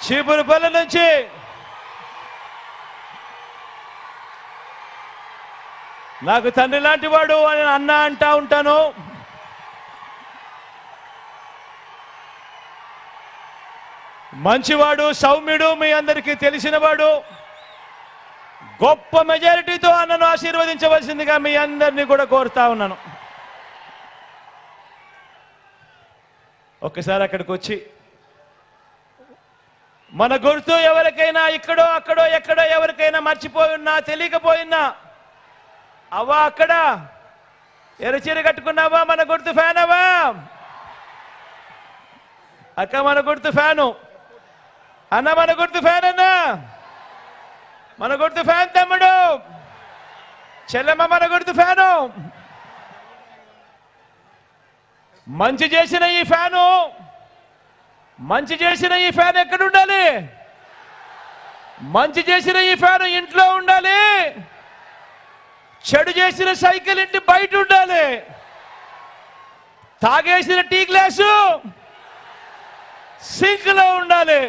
చీపురుపల్లి నుంచి నాకు తండ్రి లాంటి వాడు అని అన్న అంటా ఉంటాను. మంచివాడు, సౌమ్యుడు, మీ అందరికీ తెలిసినవాడు. గొప్ప మెజారిటీతో అన్నను ఆశీర్వదించవలసిందిగా మీ అందరినీ కూడా కోరుతా ఉన్నాను. ఒక్కసారి అక్కడికి వచ్చి మన గుర్తు ఎవరికైనా ఇక్కడో అక్కడో ఎక్కడో ఎవరికైనా మర్చిపోయినా తెలియకపోయినా, అవ్వా అక్కడ ఎర్రచీర కట్టుకున్నావా, మన గుర్తు ఫ్యాన్ అవ్వా, అక్క మన గుర్తు ఫ్యాను, అన్న మన గుర్తు ఫ్యాన్, అన్న మన గుర్తు ఫ్యాన్, తమ్ముడు చెల్లెమ్మ మన గుర్తు ఫ్యాను. మంచి చేసిన ఈ ఫ్యాను, మంచి చేసిన ఈ ఫ్యాన్ ఎక్కడ ఉండాలి? మంచి చేసిన ఈ ఫ్యాన్ ఇంట్లో ఉండాలి. చెడు చేసిన సైకిల్ ఇంటి బయట ఉండాలి. తాగేసిన టీ గ్లాసు సింక్ లో ఉండాలి.